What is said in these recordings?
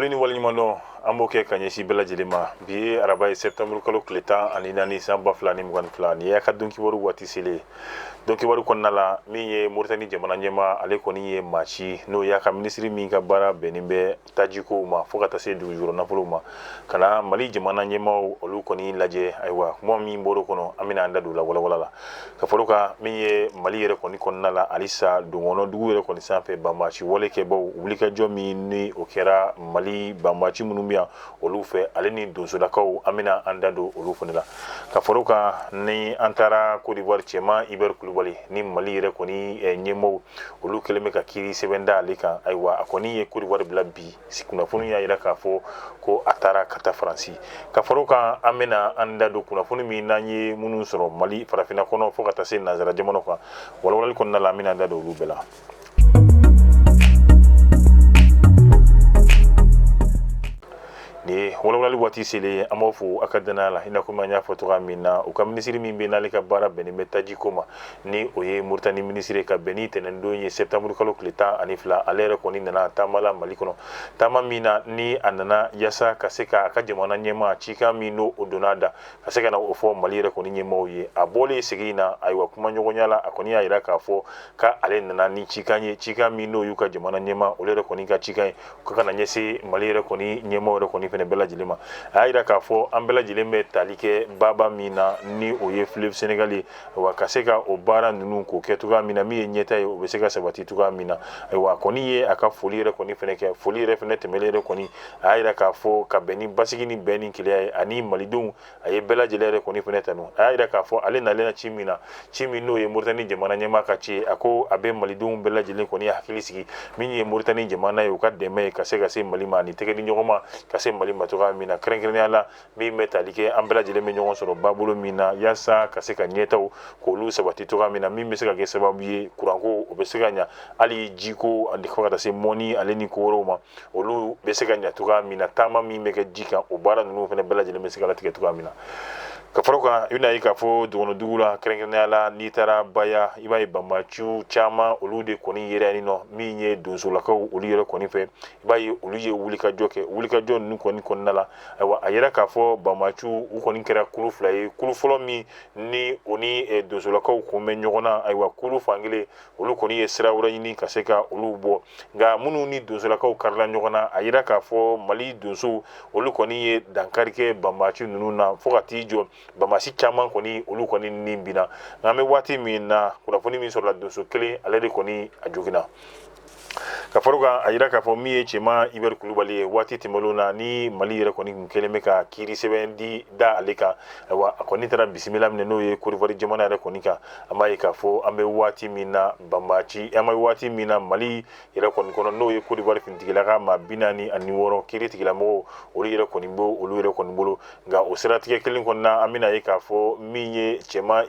Walini waliɲumandɔn an b'o kɛ ka ɲɛsin bɛɛ lajɛlen ma bi ye araba ye septembre kalo tile 14 san 2022 ni y'a ka donkiwari waati selen donkiwari kɔnɔna la min ye Moritani jamana ɲɛma ale kɔni ye maa si n'o y'a ka minisiri min ka baara bɛnnen bɛ tajikow ma fo ka taa se dugujukɔrɔ nafolow ma ka na Mali jamana ɲɛmaw olu kɔni lajɛ ayiwa kuma min bɔr'o kɔnɔ an bɛna an da don la walawala la ka fɔlɔ kan min ye Mali yɛrɛ kɔni kɔnɔna la halisa donkɔnɔ dugu yɛrɛ kɔni sanfɛ banbaasi walekɛbaw wulikajɔ min ni o kɛra Mali banbaasi minnu bɛ yan olu fɛ ale ni donsolakaw an bɛna an da don olu fana la ka fɔlɔ kan ni an taara Côte d'Ivoire cɛman Hubert Kulibali ni Mali yɛrɛ kɔni ɲɛmaw olu kɛlen bɛ ka kiiri sɛbɛn da ale kan ayiwa a kɔni ye Côte d'Ivoire bila bi kunnafoni y'a jira k'a fɔ ko a taara ka taa Faransi ka fɔlɔ kan an bɛna an da don kunnafoni min n'an ye minnu sɔrɔ Mali farafinna kɔnɔ fo ka taa se nanzara jamana kan walawalali kɔnɔna la an bɛna an da don olu bɛɛ la. Ni walawalali waati selen an b'o fo a ka danaya la i n'a fɔ n y'a fɔ cogoya min na u ka minisiri min bɛ n'ale ka baara bɛnnen bɛ tajiko ma ni o ye Moritani minisiri ka bɛn ni tɛnɛndon ye septembre kalo tile 12 ale yɛrɛ kɔni nana taama la Mali kɔnɔ taama min na ni a nana yaasa ka se ka a ka jamana ɲɛma cikan min n'o o donna da ka se ka na o fɔ Mali yɛrɛ kɔni ɲɛmaw ye a bɔlen segin na ayiwa kuma ɲɔgɔnya la a kɔni y'a jira k'a fɔ ka ale nana ni cikan ye cikan min n'o y'u ka jamana ɲɛma olu yɛrɛ kɔni ka cikan ye ko ka na ɲɛsin Mali yɛrɛ kɔni ɲɛmaw yɛrɛ kɔni fɛnɛ bɛɛ lajɛlen ma a y'a jira k'a fɔ an bɛɛ lajɛlen bɛ tali kɛ baaba min na ni o ye fleuve Sénégal ye wa ka se ka o baara ninnu k'o kɛ cogoya min na min ye ɲɛta ye o bɛ se ka sabati cogoya min na ayiwa a kɔni ye a ka foli yɛrɛ kɔni fɛnɛ kɛ foli yɛrɛ fɛnɛ tɛmɛlen yɛrɛ kɔni a y'a jira k'a fɔ ka bɛn ni basigi ni bɛn ni keleya ye ani malidenw a ye bɛɛ lajɛlen yɛrɛ kɔni fɛnɛ tanu a y'a jira k'a fɔ ale nalen na ci min na ci min n'o ye Moritani jamana ɲɛma ka ci a ko a bɛ malidenw bɛɛ lajɛlen kɔni hakili sigi min ye Moritani jamana ye u ka dɛmɛ ye ka se Mali ma ani tɛgɛ di ɲɔgɔn ma ka se Mali ma cogoya min na kɛrɛnkɛrɛnnenya la min bɛ tali kɛ an bɛɛ lajɛlen bɛ ɲɔgɔn sɔrɔ babolo min na yaasa ka se ka ɲɛtaw k'olu sabati cogoya min na min bɛ se ka kɛ sababu ye kuranko o bɛ se ka ɲa hali jiko ani fo ka taa se mɔni ale ni ko wɛrɛw ma olu bɛ se ka ɲa cogoya min na taama min bɛ kɛ ji kan o baara ninnu fana bɛɛ lajɛlen bɛ se ka latigɛ cogoya min na ka fɔlɔ kan i bɛna ye k'a fɔ dugukɔnɔdugu la kɛrɛnkɛrɛnnenya la n'i taara Baya i b'a ye banbaciw caman olu de kɔni yera yen nɔ min ye donsolakaw olu yɛrɛ kɔni fɛ i b'a ye olu ye wulikajɔ kɛ wulikajɔ ninnu kɔni kɔnɔna la ayiwa a yɛrɛ k'a fɔ banbaciw u kɔni kɛra kulu fila ye kulu fɔlɔ min ni o ni donsolakaw kun bɛ ɲɔgɔn na ayiwa kulu fankelen olu kɔni ye sira wɛrɛ ɲini ka se ka olu bɔ nka minnu ni donsolakaw karila ɲɔgɔn na a yɛrɛ k'a fɔ Mali donsow olu kɔni ye dankari kɛ banbaci ninnu na fo ka t'i jɔ banbaasi caman kɔni olu kɔni ni binna nka an bɛ waati min na kunnafoni min sɔrɔla donso kelen ale de kɔni a joginna ka fɔlɔ kan a jira k'a fɔ min ye cɛman Hubert Kulibali ye waati tɛmɛnlenw na ni Mali yɛrɛ kɔni kun kɛlen bɛ ka kiiri sɛbɛn di da ale kan ayiwa a kɔni taara bisimila minɛ n'o ye Côte d'Ivoire jamana yɛrɛ kɔni kan an b'a ye k'a fɔ an bɛ waati min na banbaci an bɛ waati min na Mali yɛrɛ kɔni kɔnɔ n'o ye Côte d'Ivoire finitigilaka maa 46 kiiri tigilamɔgɔw olu yɛrɛ kɔni b'o olu yɛrɛ kɔni bolo nka o siratigɛ kelen kɔni na an bɛna ye k'a fɔ min ye cɛman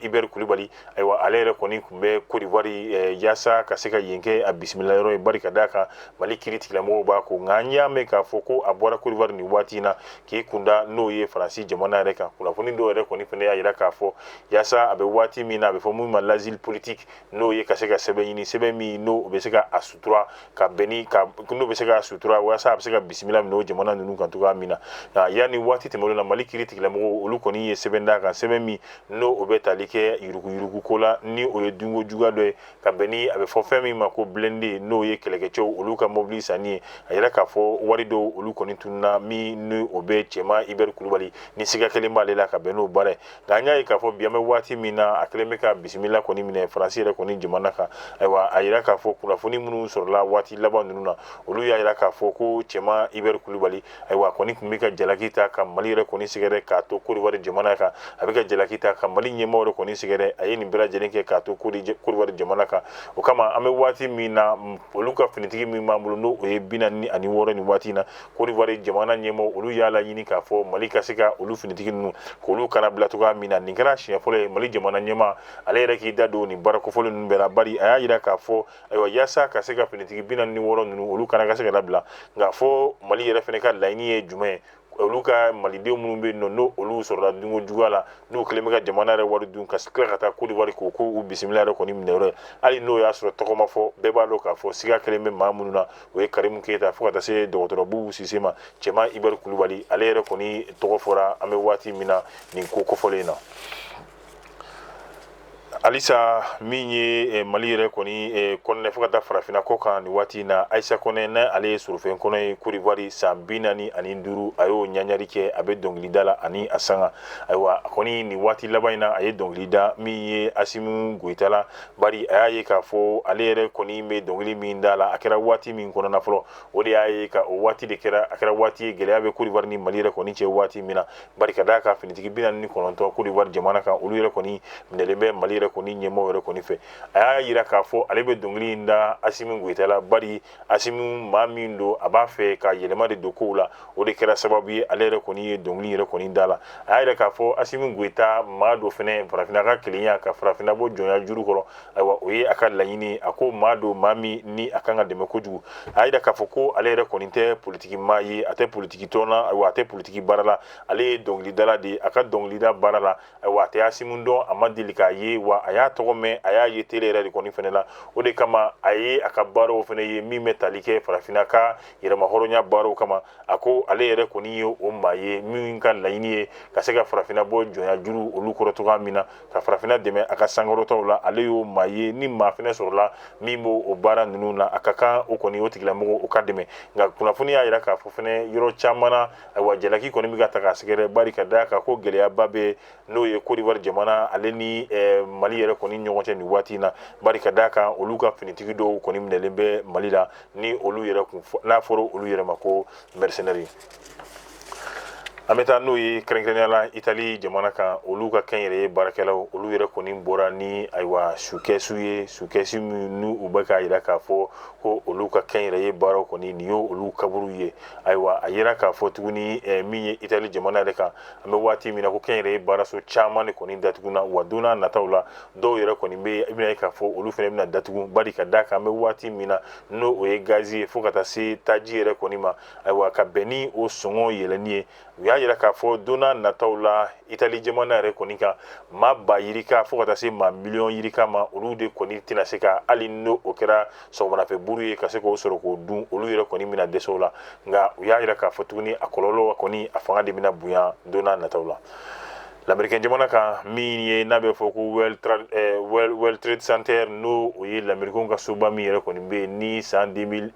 Hubert Kulibali ayiwa ale yɛrɛ kɔni kun bɛ Côte d'Ivoire yaasa ka se ka yen kɛ a bisimila yɔrɔ ye bari ka d'a kan Mali kiiri tigilamɔgɔw b'a ko nka an y'a mɛn k'a fɔ ko a bɔra Côte d'Ivoire nin waati in na k'i kunda n'o ye Faransi jamana yɛrɛ kan kunnafoni dɔw yɛrɛ kɔni fana y'a jira k'a fɔ yaasa a bɛ waati min na a bɛ fɔ min ma l'asile politique n'o ye ka se ka sɛbɛn ɲini sɛbɛn min n'o bɛ se ka a sutura ka bɛn ni ka n'o bɛ se ka sutura waasa a bɛ se ka bisimila minɛ o jamana ninnu kan cogoya min na yanni waati tɛmɛnlenw na Mali kiiri tigilamɔgɔw olu kɔni ye sɛbɛn d'a kan sɛbɛn min n'o o bɛ tali kɛ yuruguyurugu ko la ni o ye dunko juguya dɔ ye ka bɛn ni a bɛ fɔ fɛn min ma ko blende n'o ye kɛlɛkɛcɛw olu ka mobili sanni ye a yɛrɛ k'a fɔ wari dɔw olu kɔni tununa min ni o bɛ cɛman Hubert Kulibali ni siga kelen b'ale la ka bɛn n'o baara ye nka an y'a ye k'a fɔ bi an bɛ waati min na a kɛlen bɛ ka bisimila kɔni minɛ Faransi yɛrɛ kɔni jamana kan ayiwa a jira k'a fɔ kunnafoni minnu sɔrɔla waati laban ninnu na olu y'a jira k'a fɔ ko cɛman Hubert Kulibali ayiwa a kɔni tun bɛ ka jalaki ta ka Mali yɛrɛ kɔni sɛgɛrɛ k'a to Côte d'Ivoire jamana kan a bɛ ka jalaki ta ka Mali ɲɛmaaw yɛrɛ kɔni sɛgɛrɛ a ye nin bɛɛ lajɛlen kɛ k'a to Côte d'Ivoire jamana kan o kama an bɛ waati min na olu ka finitigi min b'an bolo n'o o ye 46 nin waati in na Côte d'Ivoire jamana ɲɛmaaw olu y'a laɲini k'a fɔ Mali ka se ka olu finitigi ninnu k'olu kana bila cogoya min na nin kɛra siɲɛ fɔlɔ ye Mali jamana ɲɛmaa ale yɛrɛ k'i da don nin baara kofɔlen ninnu bɛɛ la bari a y'a jira k'a fɔ ayiwa yaasa ka se ka finitigi 46 ninnu olu kana ka se ka labila nka fɔ Mali yɛrɛ fɛnɛ ka laɲini ye jumɛn ye olu ka malidenw minnu bɛ yen nɔ n'o olu sɔrɔla dunko juguya la n'u kɛlen bɛ ka jamana yɛrɛ wari dun ka tila ka taa Côte d'Ivoire k'o u bisimila yɛrɛ kɔni minɛ yɔrɔ ye hali n'o y'a sɔrɔ tɔgɔ ma fɔ bɛɛ b'a dɔn k'a fɔ siga kɛlen bɛ maa minnu na o ye Karimu Keyita fo ka taa se dɔgɔtɔrɔ Bubu Sise ma cɛman Ibɛri Kulubali ale yɛrɛ kɔni tɔgɔ fɔra an bɛ waati min na nin ko kɔfɔlen na. Alisa min ye Mali yɛrɛ kɔni kɔnɛ fo ka taa farafinna ko kan ni waati na Ayisa Kɔnɛ na ale ye surufɛn kɔnɔ ye Côte d'Ivoire san 45 a y'o ɲaɲari kɛ a bɛ dɔnkilida la ani a sanga ayiwa a kɔni nin waati laban in na a ye dɔnkili da min ye Asimu Goyita la bari a y'a ye k'a fɔ ale yɛrɛ kɔni bɛ dɔnkili min da la a kɛra waati min kɔnɔna fɔlɔ o de y'a ye ka o waati de kɛra a kɛra waati ye gɛlɛya bɛ Côte d'Ivoire ni Mali yɛrɛ kɔni cɛ waati min na bari ka d'a kan finitigi 49 Côte d'Ivoire jamana kan olu yɛrɛ kɔni minɛlen bɛ Mali yɛrɛ kɔni ɲɛmɔgɔ yɛrɛ kɔni fɛ a y'a yira k'a fɔ ale bɛ dɔnkili in da Asimu Goyita la bari Asimu maa min don a b'a fɛ ka yɛlɛma de don kow la o de kɛra sababu ye ale yɛrɛ kɔni ye dɔnkili yɛrɛ kɔni da la a y'a yira k'a fɔ Asimu Goyita maa dɔ fɛnɛ farafinna ka kelenya ka farafinna bɔ jɔnya juru kɔrɔ ayiwa o ye a ka laɲini a ko maa don maa min ni a kan ka dɛmɛ kojugu a y'a yira k'a fɔ ko ale yɛrɛ kɔni tɛ politiki maa ye a tɛ politiki tɔn na ayiwa a tɛ politiki baara la ale ye dɔnkilidala de ye a ka dɔnkilida baara la ayiwa a tɛ Asimu dɔn a ma deli k'a ye wa a y'a tɔgɔ mɛn a y'a ye télé yɛrɛ de kɔni fɛnɛ la o de kama a ye a ka baaraw fɛnɛ ye min bɛ tali kɛ farafinna ka yɛrɛmahɔrɔnya baaraw kama a ko ale yɛrɛ kɔni ye o maa ye min ka laɲini ye ka se ka farafinna bɔ jɔnya juru olu kɔrɔ cogoya min na ka farafinna dɛmɛ a ka sankɔrɔtaw la ale y'o maa ye ni maa fɛnɛ sɔrɔla min b'o o baara ninnu na a ka kan o kɔni o tigilamɔgɔ o ka dɛmɛ nka kunnafoni y'a yira k'a fɔ fɛnɛ yɔrɔ caman na ayiwa jalaki kɔni bɛ ka ta k'a sɛgɛrɛ bari ka d'a kan ko gɛlɛyaba bɛ n'o ye Côte d'Ivoire jamana ale ni Mali yɛrɛ kɔni ɲɔgɔn cɛ nin waati in na bari ka d'a kan olu ka finitigi dɔw kɔni minɛlen bɛ Mali la ni olu yɛrɛ kun n'a fɔra olu yɛrɛ ma ko mercenaires an bɛ taa n'o ye kɛrɛnkɛrɛnnenya la Itali jamana kan olu ka kɛnyɛrɛye baarakɛlaw olu yɛrɛ kɔni bɔra ni ayiwa sukɛsu ye sukɛsi minnu u bɛ k'a yira k'a fɔ ko olu ka kɛnyɛrɛye baaraw kɔni nin y'o olu kaburu ye ayiwa a yira k'a fɔ tuguni min ye Itali jamana yɛrɛ kan an bɛ waati min na ko kɛnyɛrɛye baaraso caman de kɔni datuguna wa don n'a nataw la dɔw yɛrɛ kɔni bɛ i bɛna ye k'a fɔ olu fɛnɛ bɛna datugu bari ka d'a kan an bɛ waati min na n'o o ye gazi ye fo ka taa se taji yɛrɛ kɔni ma ayiwa ka bɛn ni o sɔngɔ yɛlɛnni ye u y'a yira k'a fɔ don n'a nataw la Itali jamana yɛrɛ kɔni kan maa ba yirika fo ka taa se maa miliyɔn yirika ma olu de kɔni tɛna se ka hali n'o o kɛra sɔgɔmadafɛ buru ye ka se k'o sɔrɔ k'o dun olu yɛrɛ kɔni bɛna dɛsɛ o la nka u y'a yira k'a fɔ tuguni a kɔlɔlɔ kɔni a fanga de bɛna bonya don n'a nataw la l'Américain jamana kan min ye n'a bɛ fɔ ko World Trade Center n'o o ye l'Américain ka soba min yɛrɛ kɔni bɛ yen ni san 2001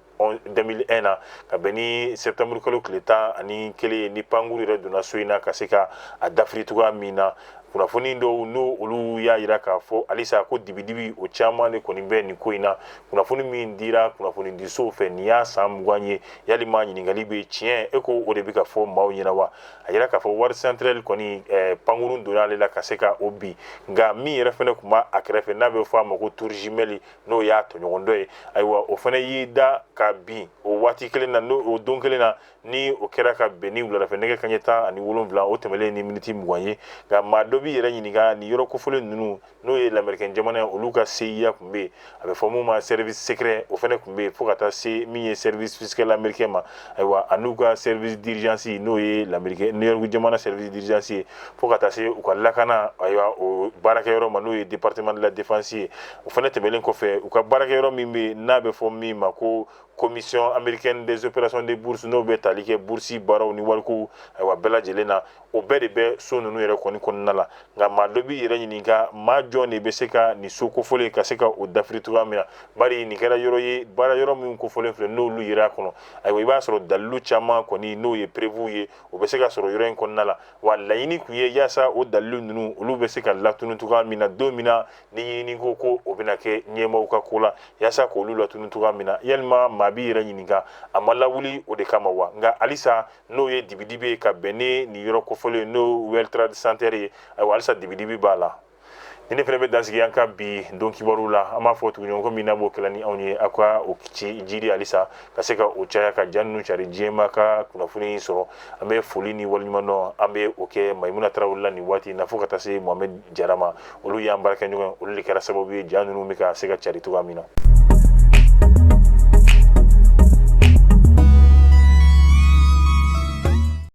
na ka bɛn ni septembre kalo tile 11 ni pankuru yɛrɛ donna so in na ka se ka a dafiri cogoya min na kunnafoni dɔw n'o olu y'a yira k'a fɔ halisa ko dibidibi o caman de kɔni bɛ nin ko in na kunnafoni min dira kunnafoni disow fɛ nin y'a san 20 ye yalima ɲininkali bɛ tiɲɛ e ko o de bɛ ka fɔ maaw ɲɛna wa a yira k'a fɔ wari central kɔni pankuru donna ale la ka se ka o bin nka min yɛrɛ fɛnɛ tun b'a a kɛrɛfɛ n'a bɛ fɔ a ma ko tour jumelle n'o y'a tɔɲɔgɔn dɔ ye ayiwa o fɛnɛ y'i da ka bin o waati kelen na n'o o don kelen na ni o kɛra ka bɛn ni wuladafɛ nɛgɛ kanɲɛ 17 o tɛmɛlen ni miniti 20 ye nka maa dɔ bi yɛrɛ ɲininka ni yɔrɔ kofɔlen ninnu n'o ye l'Américain jamana olu ka CIA kun bɛ yen a bɛ fɔ mun ma service secret o fɛnɛ kun bɛ yen fo ka taa se min ye service fiscal américain ma ayiwa a n'u ka service d'urgence n'o ye l'Américain New York jamana service d'urgence ye fo ka taa se u ka lakana ayiwa o baarakɛyɔrɔ ma n'o ye département de la défense ye o fɛnɛ tɛmɛlen kɔfɛ u ka baarakɛyɔrɔ min bɛ n'a bɛ fɔ min ma ko commission américaine des opérations de bourse n'o bɛ tali kɛ bourse baaraw ni wariko ayiwa bɛɛ lajɛlen na o bɛɛ de bɛ so ninnu yɛrɛ kɔni kɔnɔna la nka maa dɔ b'i yɛrɛ ɲininka maa jɔn de bɛ se ka nin so kofɔlen ka se ka o dafiri cogoya min na bari nin kɛra yɔrɔ ye baara yɔrɔ min kofɔlen filɛ n'olu yera a kɔnɔ ayiwa i b'a sɔrɔ dalilu caman kɔni n'o ye prévu ye o bɛ se ka sɔrɔ yɔrɔ in kɔnɔna la wa laɲini kun ye yaasa o dalilu ninnu olu bɛ se ka latunu cogoya min na don min na ni ɲinini ko o bɛna kɛ ɲɛmaaw ka ko la yaasa k'olu latunu cogoya min na yalima maa b'i yɛrɛ ɲininka a ma lawuli o de kama wa nka halisa n'o ye dibidibi ye ka bɛn ni nin yɔrɔ kofɔlen n'o World Trade Center ye ayiwa halisa dibidibi b'a la ni ne fɛnɛ bɛ dansigi an ka bi don kibaru la an b'a fɔ tugun ko min na b'o kɛla ni anw ye aw ka o ci jiri halisa ka se ka o caya ka ja ninnu cari diɲɛma ka kunnafoni sɔrɔ an bɛ foli ni waleɲuman dɔn an bɛ o kɛ Mayimuna Tarawele la nin waati in na fo ka taa se Mohamed Jara ma olu y'an baarakɛɲɔgɔn olu de kɛra sababu ye ja ninnu bɛ ka se ka cari cogoya min na